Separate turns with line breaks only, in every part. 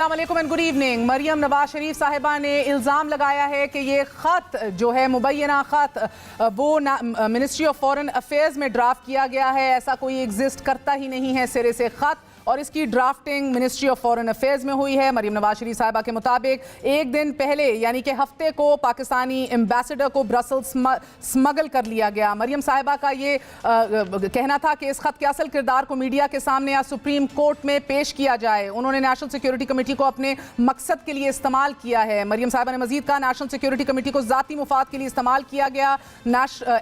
अस्सलामुअलैकुम and good evening. Maryam Nawaz Sharif साहिबा ने इल्ज़ाम लगाया है कि ये ख़त जो है मुबैना ख़त वो मिनिस्ट्री ऑफ फॉरेन अफेयर्स में ड्राफ्ट किया गया है। ऐसा कोई एग्जिस्ट करता ही नहीं है सिरे से ख़त, और इसकी drafting ministry of foreign affairs में हुई है। मरियम नवाज शरीफ साहिबा के मुताबिक एक दिन पहले यानी कि हफ्ते को पाकिस्तानी एम्बेसडर को ब्रसल्स स्मगल कर लिया गया। मरियम साहिबा का ये कहना था कि इस खत के असल किरदार को मीडिया के सामने या सुप्रीम कोर्ट में पेश किया जाए। उन्होंने नेशनल सिक्योरिटी कमेटी को अपने मकसद के लिए इस्तेमाल किया है। मरियम साहिबा ने मजीद कहा, नेशनल सिक्योरिटी कमेटी को ज़ाती मुफाद के लिए इस्तेमाल किया गया।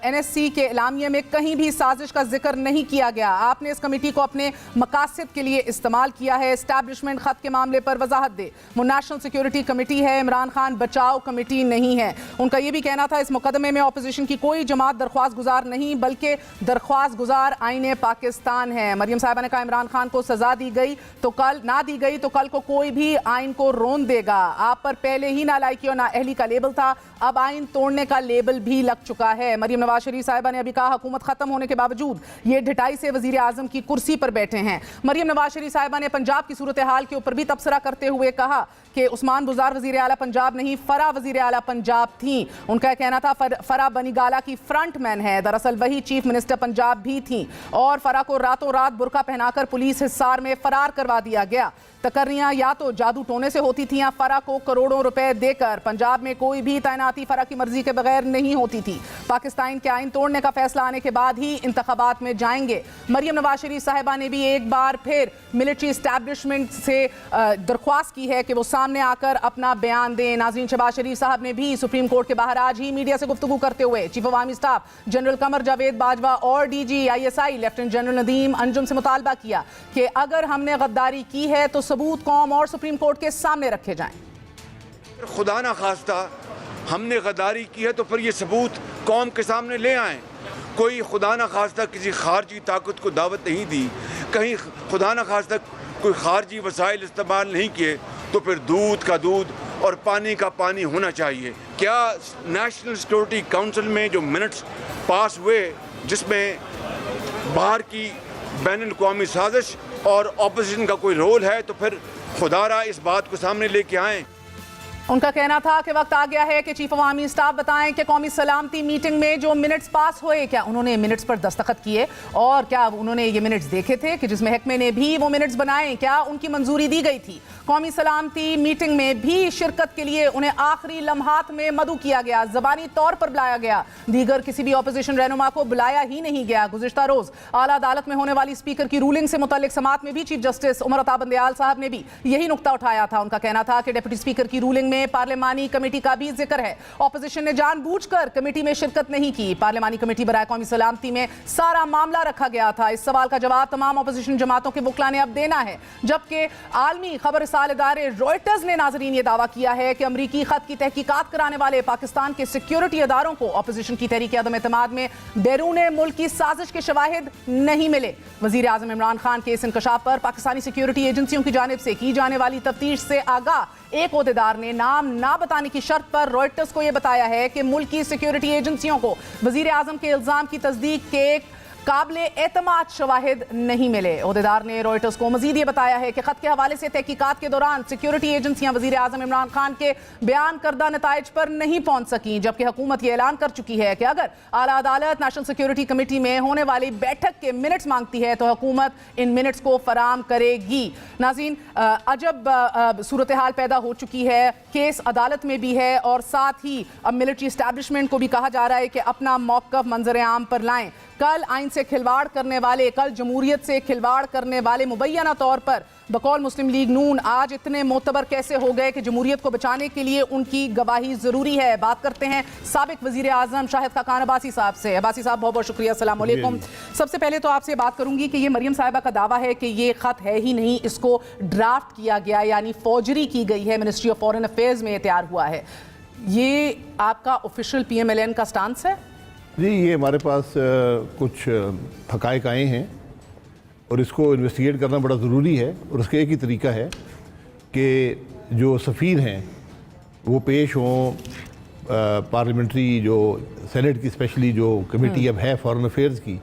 NSC के एलामिया में कहीं भी साजिश का जिक्र नहीं किया गया। आपने इस कमेटी को अपने मकासद के लिए इस्तेमाल किया है। एस्टैब्लिशमेंट खत के मामले पर वजाहत दे। वो नेशनल सिक्योरिटी कमेटी है, इमरान खान बचाओ कमेटी नहीं है। उनका यह भी कहना था इस मुकदमे में ऑपोजिशन की कोई जमात दरख्वास्त गुजार नहीं बल्कि दरख्वास्त गुजार आईने पाकिस्तान है। मरियम साहिबा ने कहा, इमरान खान को सजा दी गई तो कल ना दी गई तो कल को कोई भी आइन को रोन देगा। आप पर पहले ही नालायकी और नाअहली का लेबल था, अब आइन तोड़ने का लेबल भी लग चुका है। मरियम नवाज शरीफ साहिबा ने अभी कहा, हुकूमत खत्म होने के बावजूद ये ढिठाई से वजीर आजम की कुर्सी पर बैठे हैं। मरियम नवाज शरीफ साहिबा ने पंजाब की सूरत हाल के ऊपर भी तबसरा करते हुए कहा कि उस्मान बुज़ार वजीर आला पंजाब नहीं, फरा वजीर आला पंजाब थी। उनका कहना था फरा बनीगाला की फ्रंट मैन है। दरअसल वही चीफ मिनिस्टर पंजाब भी थी और फरा को रातों रात बुरका पहनाकर पुलिस हिसार में फरार करवा दिया गया। तकर्रियां या तो जादू टोने से होती थी या फरा को करोड़ों रुपए देकर। पंजाब में कोई भी तैनाती फरा की मर्जी के बगैर नहीं होती थी। पाकिस्तान के आइन तोड़ने का फैसला आने के बाद ही इंतखाबात में जाएंगे। मरियम नवाज शरीफ साहिबा ने भी एक बार फिर मिलिट्री एस्टैब्लिशमेंट से दरख्वास्त की है कि वो सामने आकर अपना बयान दें। नाज़रीन, शहबाज शरीफ साहब ने भी सुप्रीम कोर्ट के बाहर आज ही मीडिया से गुफ्तगू करते हुए chief of army staff general Qamar Javed Bajwa और DG ISI lieutenant general Nadeem Anjum से मुतालबा किया कि अगर हमने गद्दारी की है तो सबूत कौम और सुप्रीम कोर्ट के सामने रखे जाएं।
खुदा ना खास्ता हमने गद्दारी की है तो फिर ये सबूत कौम के सामने ले आएं। कोई खुदा ना खास्ता किसी खारजी ताकत को दावत नहीं दी, कहीं खुदा ना खास्ता कोई खारजी वसाइल इस्तेमाल नहीं किए, तो फिर दूध का दूध और पानी का पानी होना चाहिए। क्या नेशनल सिक्योरिटी काउंसिल में जो मिनट्स पास हुए जिसमें बाहर की बैनुल अक़वामी साजिश और ऑपोजिशन का कोई रोल है, तो फिर खुदारा इस बात को सामने लेके आएँ।
उनका कहना था कि वक्त आ गया है कि चीफ ऑफ आर्मी स्टाफ बताएं कि कौमी सलामती मीटिंग में जो मिनट्स पास हुए, क्या उन्होंने मिनट्स पर दस्तखत किए और क्या उन्होंने ये मिनट्स देखे थे कि जिस महकमे ने भी वो मिनट्स बनाए, क्या उनकी मंजूरी दी गई थी। कौमी सलामती मीटिंग में भी शिरकत के लिए उन्हें आखिरी लम्हात में मदऊ किया गया, ज़बानी तौर पर बुलाया गया, दीगर किसी भी अपोजिशन रहनुमा को बुलाया ही नहीं गया। गुज़िश्ता रोज आला अदालत में होने वाली स्पीकर की रूलिंग से मुतल्लिक समात में भी चीफ जस्टिस उमर अता बंदयाल साहब ने भी यही नुक्ता उठाया था। उनका कहना था कि डिप्टी स्पीकर की रूलिंग में पार्लिमानी कमेटी का भी जिक्र है। ऑपोजिशन ने जानबूझकर कमेटी में शिरकत नहीं की। पार्लिमानी कमेटी बराए कौमी सलामती में सारा मामला रखा गया था। इस सवाल का जवाब तमाम ऑपोजिशन जमातों के वकला ने अब देना है, जबकि आलमी खबर रसाल इदारे रॉयटर्स ने नाजरीन ये दावा किया है कि अमरीकी खत की तहकीकात कराने वाले पाकिस्तान के सिक्योरिटी इदारों को ऑपोजिशन की तहरीक अदम एतमाद में बैरून मुल्क की साजिश के शवाहिद नहीं मिले। वजीर आजम इमरान खान के इस इंकशाफ पर पाकिस्तानी सिक्योरिटी एजेंसियों की जानिब से की जाने वाली तफ्तीश से आगाह एक ओहदेदार ने नाम ना बताने की शर्त पर रॉयटर्स को यह बताया है कि मुल्क की सिक्योरिटी एजेंसियों को वजीर आजम के इल्जाम की तस्दीक के काबिले एतमाद शवाहिद नहीं मिले। ओहदेदार ने रॉयटर्स को मजीद ये बताया है कि खत के हवाले से तहकीकात के दौरान सिक्योरिटी एजेंसियां वजीर आजम इमरान खान के बयान करदा नताइज पर नहीं पहुंच सकी, जबकि हुकूमत ये ऐलान कर चुकी है कि अगर आला अदालत नेशनल सिक्योरिटी कमेटी में होने वाली बैठक के मिनट्स मांगती है तो हुकूमत इन मिनट्स को फराम करेगी। नाज़रीन, अजब सूरत हाल पैदा हो चुकी है, केस अदालत में भी है और साथ ही अब मिलिट्री इस्टेब्लिशमेंट को भी कहा जा रहा है कि अपना मौक़िफ़ मंजर आम पर लाएं। कल आइन से खिलवाड़ करने वाले, कल जमहूरियत से खिलवाड़ करने वाले मुबैना तौर पर बकौल मुस्लिम लीग नून आज इतने मोतबर कैसे हो गए कि जमहूरियत को बचाने के लिए उनकी गवाही ज़रूरी है। बात करते हैं साबिक वज़ीर आज़म शाहिद खाकान अब्बासी साहब से। अब्बासी साहब, बहुत बहुत शुक्रिया। अस्सलाम वालेकुम। सबसे पहले तो आपसे बात करूंगी कि ये मरियम साहिबा का दावा है कि ये ख़त है ही नहीं, इसको ड्राफ्ट किया गया यानी फौजरी की गई है, मिनिस्ट्री ऑफ फॉरेन अफेयर्स में तैयार हुआ है। ये आपका ऑफिशियल PMLN का स्टांस है?
जी, ये हमारे पास कुछ हक़ाइक़ आए हैं और इसको इन्वेस्टिगेट करना बड़ा ज़रूरी है। और उसका एक ही तरीका है कि जो सफ़ीर हैं वो पेश हों पार्लियामेंट्री जो सेनेट की स्पेशली जो कमेटी अब है फॉरेन अफेयर्स की,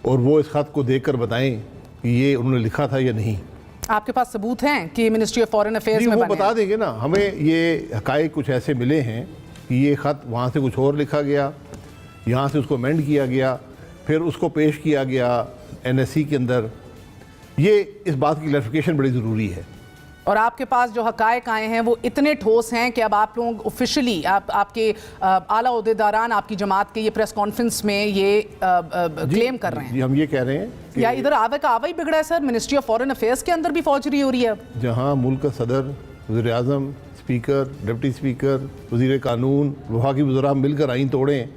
और वो इस ख़त को देखकर बताएं कि ये उन्होंने लिखा था या नहीं।
आपके पास सबूत हैं कि मिनिस्ट्री ऑफ फॉरेन अफेयर्स में
वो
बने
बता
हैं?
देंगे ना हमें। ये हकायक कुछ ऐसे मिले हैं कि ये ख़त वहाँ से कुछ और लिखा गया, यहाँ से उसको अमेंड किया गया, फिर उसको पेश किया गया NSC के अंदर। ये इस बात की क्लैरिफिकेशन बड़ी ज़रूरी है।
और आपके पास जो हकायक आए हैं वो इतने ठोस हैं कि अब आप लोग ऑफिशियली आपके आला ओहदेदारान आपकी जमात के ये प्रेस कॉन्फ्रेंस में ये क्लेम कर रहे हैं।
जी, हम ये कह रहे हैं कि
या इधर आवे का आवा ही बिगड़ा है sir, ministry of foreign affairs के अंदर भी फौजरी हो रही है।
जहाँ मुल्क का सदर, वज़ीर आज़म, स्पीकर, डिप्टी स्पीकर, वज़ीर कानून, वफाकी वज़रा मिलकर आइन तोड़ें,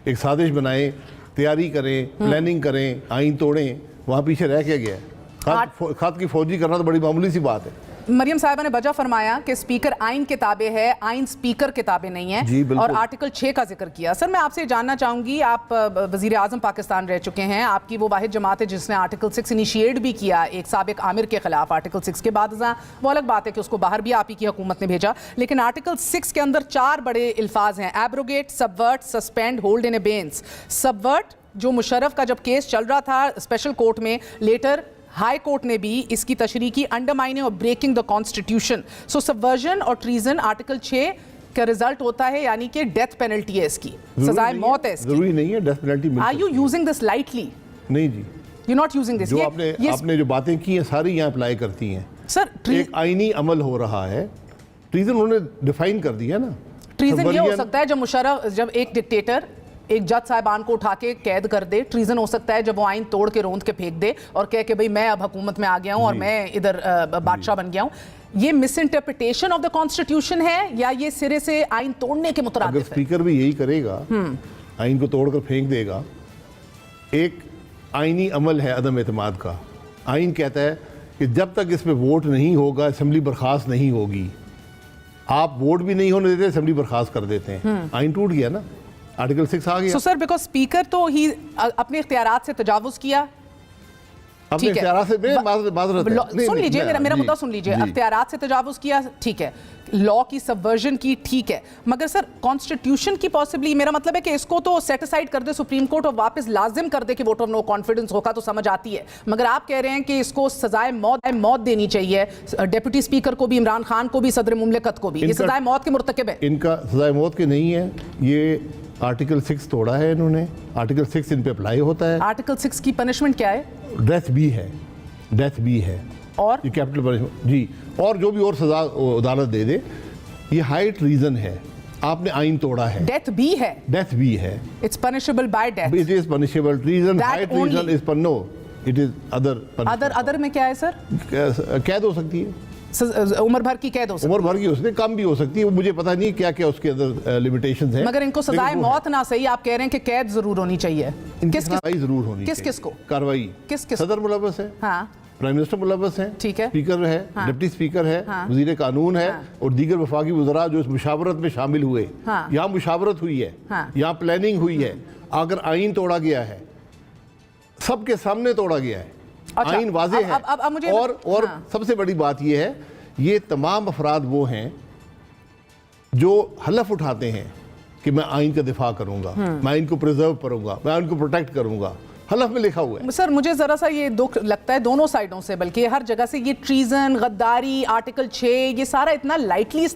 एक साजिश बनाएं, तैयारी करें, प्लानिंग करें, आइन तोड़ें, वहाँ पीछे रह के गया है। खत की फौजी करना तो बड़ी मामूली सी बात है।
मरियम साहिबा ने वजह फरमाया कि स्पीकर आइन किताबें है, आइन स्पीकर किताबें नहीं है,
जी, बिल्कुल।
और आर्टिकल 6 का जिक्र किया। सर मैं आपसे जानना चाहूंगी, आप वजीर आजम पाकिस्तान रह चुके हैं, आपकी वो वाहिद जमात है जिसने आर्टिकल 6 इनिशिएट भी किया एक साबिक आमिर के खिलाफ। आर्टिकल 6 के बाद वो अलग बात है कि उसको बाहर भी आप ही की हुकूमत ने भेजा, लेकिन आर्टिकल 6 के अंदर 4 बड़े अल्फाज हैं: abrogate, subvert, suspend, hold in abeyance. Subvert जो मुशर्रफ का जब केस चल रहा था स्पेशल कोर्ट में, लेटर हाई कोर्ट ने भी इसकी तशरीह की, अंडरमाइनिंग और breaking the constitution. So subversion और ट्रीजन आर्टिकल 6 का रिजल्ट होता है, यानी कि डेथ पेनल्टी है इसकी, सजाए मौत है इसकी।
जरूरी नहीं है डेथ पेनल्टी मिल
आर यू
सकती है।
Using this lightly?
नहीं जी,
यू नॉट यूजिंग दिस।
जो आपने जो बातें की हैं सारी यहाँ अप्लाई करती हैं।
सर
एक आईनी अमल हो रहा है, ट्रीजन उन्होंने डिफाइन कर दिया ना।
ट्रीजन ये हो सकता है जब मुशर्रफ, जब एक डिक्टेटर एक जज साहिबान को उठा के कैद कर दे। ट्रीजन हो सकता है जब वो आइन तोड़ के रोंद के फेंक दे और कह के भाई मैं अब हुकूमत में आ गया हूँ और मैं इधर बादशाह बन गया हूँ। ये miss interpretation of the constitution है या ये सिरे से आइन तोड़ने के
अगर
मुतरादिफ है?
स्पीकर भी यही करेगा, आइन को तोड़कर फेंक देगा। एक आईनी अमल है अदम एतमाद का। आइन कहता है कि जब तक इस पे वोट नहीं होगा असेंबली बर्खास्त नहीं होगी। आप वोट भी नहीं होने देते, असेंबली बर्खास्त कर देते हैं। आइन टूट गया ना, आर्टिकल 6 आ गया।
सो सर बिकॉज स्पीकर तो ही अपने इख्तियारात से तजावुज किया,
अपने इख्तियारात से
सुन लीजिए मेरा मुद्दा सुन लीजिए, इख्तियारात से तजावुज किया, ठीक है, लॉ की सबवर्जन की, ठीक है, मगर सर कॉन्स्टिट्यूशन की पॉसिबली, मेरा मतलब है कि इसको तो सेट असाइड कर दे सुप्रीम कोर्ट और वापस लाजिम कर दे कि वोट ऑफ नो कॉन्फिडेंस होगा तो समझ आती है, मगर आप कह रहे हैं कि इसको सजाए मौत देनी चाहिए। डिप्टी स्पीकर को भी, इमरान खान को भी, सदर मुमलिकत को भी, ये सजाए मौत के मुर्तकिब है।
इनका सजाए मौत के नहीं है, ये आर्टिकल 6 तोड़ा है इन्होंने। आर्टिकल 6 इन पे अप्लाई होता है।
आर्टिकल 6 की पनिशमेंट क्या है?
डेथ भी है, डेथ भी है,
और
ये कैपिटल पनिशमेंट जी, और जो भी और सजा अदालत दे दे। ये हाई ट्रीजन है, आपने आइन तोड़ा है।
डेथ भी है?
डेथ भी है।
It's punishable by death.
It is punishable. Treason, high treason is no, it is
other में क्या है सर?
कैद हो सकती है,
उम्र भर की कैद हो सकती है।
उम्र भर की हो सकती है, कम भी हो सकती है, वो मुझे पता नहीं क्या क्या उसके अंदर लिमिटेशंस हैं।
मगर इनको सजाए मौत ना सही, आप कह रहे हैं कि कैद जरूर होनी चाहिए।
किस जरूर होनी
किस किस को
कार्रवाई?
किस
सदर मुलव्वस है,
हाँ,
प्राइम मिनिस्टर मुलव्वस है,
ठीक है,
स्पीकर है,
हाँ,
डिप्टी स्पीकर है,
हाँ,
वजीर कानून है,
हाँ,
और दीगर वफाकी वज़रा जो इस मुशावरत में शामिल हुए।
हाँ,
यहाँ मुशावरत हुई है,
हाँ,
यहाँ प्लानिंग हुई है। अगर आइन तोड़ा गया है, सबके सामने तोड़ा गया है,
अच्छा,
आइन वाज़े है।
अब मुझे
और
हाँ,
सबसे बड़ी बात यह है, ये तमाम अफराद वो हैं जो हलफ उठाते हैं कि मैं आइन का दिफा करूंगा, मैं आइन को प्रिजर्व करूंगा, मैं आइन को प्रोटेक्ट करूंगा। हलफ में लिखा हुआ है।
सर मुझे जरा सा ये दुख लगता है दोनों साइडों से, बल्कि हर जगह से ये ट्रीजन, गद्दारी, आर्टिकल 6, ये सारा इतना लाइटली